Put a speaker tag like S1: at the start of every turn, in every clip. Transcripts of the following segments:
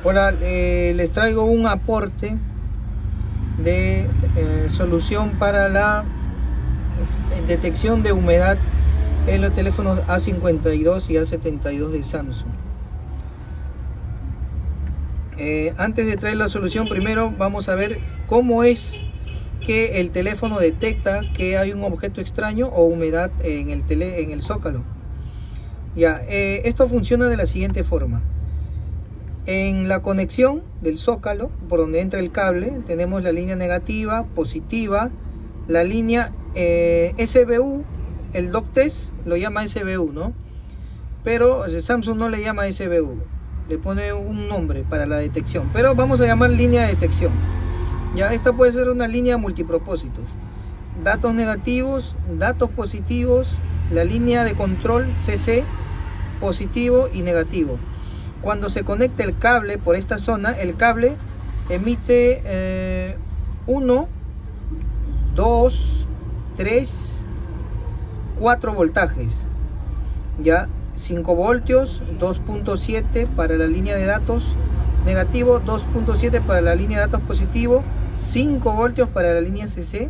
S1: Hola, les traigo un aporte de solución para la detección de humedad en los teléfonos A52 y A72 de Samsung. Antes de traer la solución, primero vamos a ver cómo es que el teléfono detecta que hay un objeto extraño o humedad en el zócalo. Esto funciona de la siguiente forma. En la conexión del zócalo, por donde entra el cable, tenemos la línea negativa, positiva, la línea SBU. El DocTest lo llama SBU, ¿no? Pero Samsung no le llama SBU, le pone un nombre para la detección, pero vamos a llamar línea de detección. Esta puede ser una línea multipropósitos: datos negativos, datos positivos, la línea de control CC, positivo y negativo. Cuando se conecta el cable por esta zona, el cable emite 1, 2, 3, 4 voltajes. 5 voltios, 2.7 para la línea de datos negativo, 2.7 para la línea de datos positivo, 5 voltios para la línea CC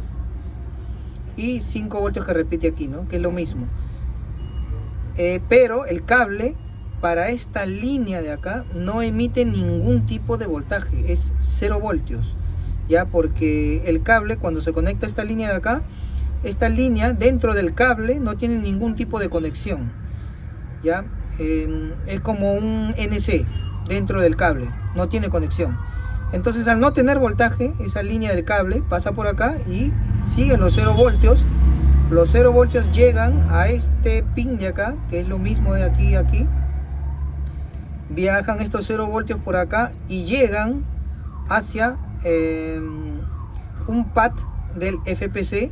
S1: y 5 voltios que repite aquí, ¿no? Que es lo mismo. Pero el cable para esta línea de acá no emite ningún tipo de voltaje, es 0 voltios, porque el cable, cuando se conecta a esta línea de acá, esta línea dentro del cable no tiene ningún tipo de conexión, es como un NC dentro del cable, no tiene conexión. Entonces, al no tener voltaje, esa línea del cable pasa por acá y siguen los 0 voltios. Los 0 voltios llegan a este pin de acá, que es lo mismo de aquí a aquí. Viajan estos 0 voltios por acá y llegan hacia un pad del FPC.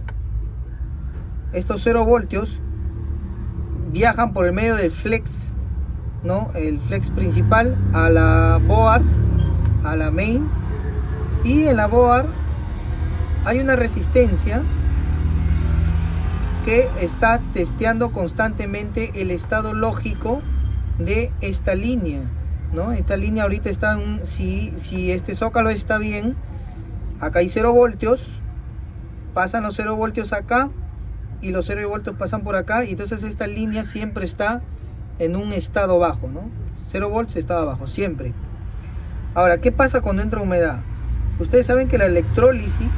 S1: Estos 0 voltios viajan por el medio del flex, ¿no? El flex principal a la board, a la main, y en la board hay una resistencia que está testeando constantemente el estado lógico de esta línea, ¿no? Esta línea ahorita está si este zócalo está bien, acá hay 0 voltios, pasan los 0 voltios acá y los 0 voltios pasan por acá, y entonces esta línea siempre está en un estado bajo, ¿no? 0 voltios, estado bajo, siempre. Ahora, ¿qué pasa cuando entra humedad? Ustedes saben que la electrólisis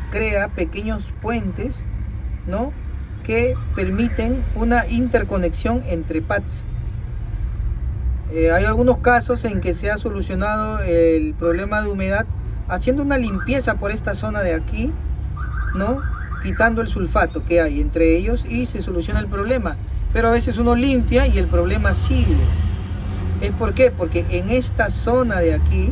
S1: crea pequeños puentes, ¿no? Que permiten una interconexión entre pads. Hay algunos casos en que se ha solucionado el problema de humedad haciendo una limpieza por esta zona de aquí, ¿no? Quitando el sulfato que hay entre ellos, y se soluciona el problema. Pero a veces uno limpia y el problema sigue. ¿Por qué? Porque en esta zona de aquí,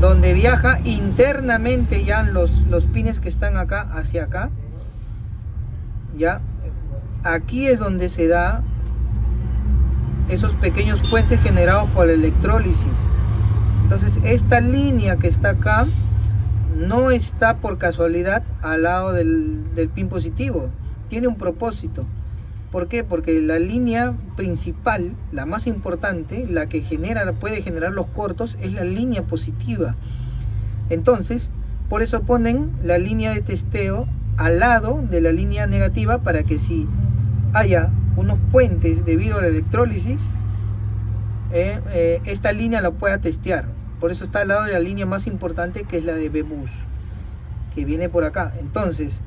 S1: donde viaja internamente los pines que están acá hacia acá, aquí es donde se da esos pequeños puentes generados por la electrólisis. Entonces, esta línea que está acá no está por casualidad al lado del pin positivo, tiene un propósito. ¿Por qué? Porque la línea principal, la más importante, la que puede generar los cortos, es la línea positiva. Entonces, por eso ponen la línea de testeo al lado de la línea negativa, para que si haya unos puentes debido a la electrólisis, esta línea la pueda testear. Por eso está al lado de la línea más importante, que es la de BBUS, que viene por acá. Entonces,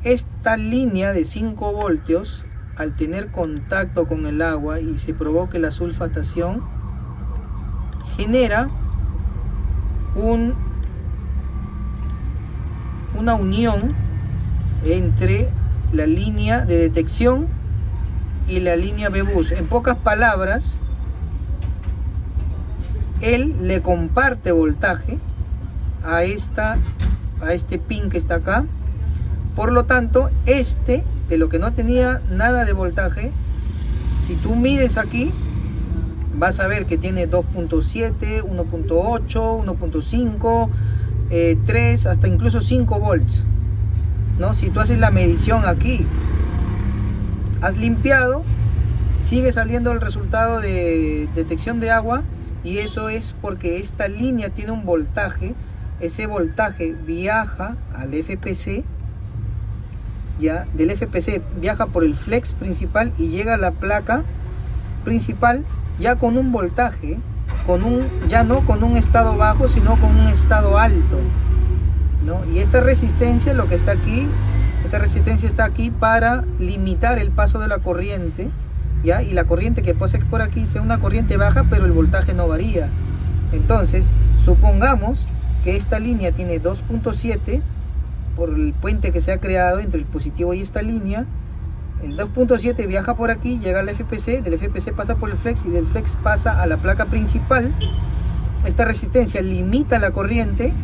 S1: esta línea de 5 voltios, al tener contacto con el agua y se provoque la sulfatación, genera una unión entre la línea de detección y la línea BBUS. En pocas palabras, él le comparte voltaje a este pin que está acá. Por lo tanto, de lo que no tenía nada de voltaje, si tú mides aquí, vas a ver que tiene 2.7, 1.8, 1.5, 3, hasta incluso 5 volts, ¿no? Si tú haces la medición aquí, has limpiado, sigue saliendo el resultado de detección de agua, y eso es porque esta línea tiene un voltaje. Ese voltaje viaja al FPC, ya del FPC viaja por el flex principal y llega a la placa principal ya con un voltaje, ya no con un estado bajo, sino con un estado alto, ¿no? Y esta resistencia, lo que está aquí, esta resistencia está aquí para limitar el paso de la corriente, ¿ya? Y la corriente que pase por aquí sea una corriente baja, pero el voltaje no varía. Entonces, supongamos que esta línea tiene 2.7 por el puente que se ha creado entre el positivo y esta línea. El 2.7 viaja por aquí, llega al FPC, del FPC pasa por el flex y del flex pasa a la placa principal. Esta resistencia limita la corriente,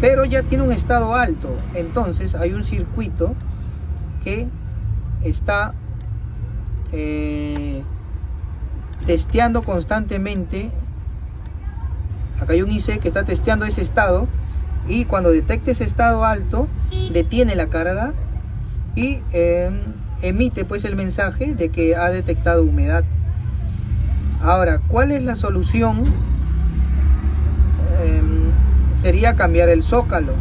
S1: pero ya tiene un estado alto. Entonces hay un circuito que está testeando constantemente. Acá hay un IC que está testeando ese estado, y cuando detecte ese estado alto detiene la carga y emite pues el mensaje de que ha detectado humedad. Ahora, ¿cuál es la solución? Sería cambiar el zócalo,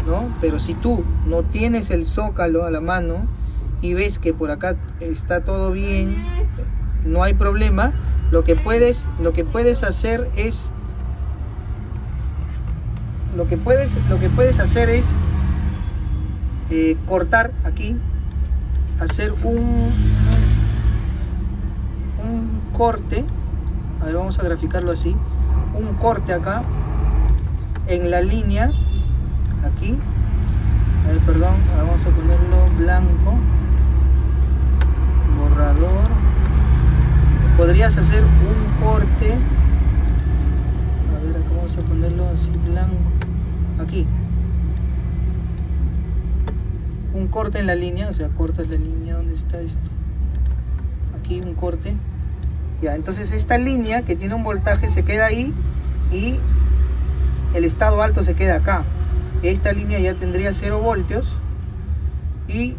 S1: ¿no? Pero si tú no tienes el zócalo a la mano y ves que por acá está todo bien, no hay problema, lo que puedes hacer es cortar aquí, hacer un corte. A ver, vamos a graficarlo así, un corte acá en la línea, aquí. A ver, perdón, vamos a ponerlo blanco, borrador. Podrías hacer un corte, a ver, acá vamos a ponerlo así blanco, aquí, un corte en la línea, o sea, cortas la línea donde está esto, aquí un corte, ya. Entonces esta línea que tiene un voltaje se queda ahí y el estado alto se queda acá. Esta línea ya tendría 0 voltios y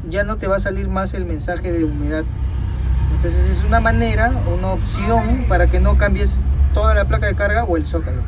S1: ya no te va a salir más el mensaje de humedad. Entonces es una manera, una opción para que no cambies toda la placa de carga o el zócalo.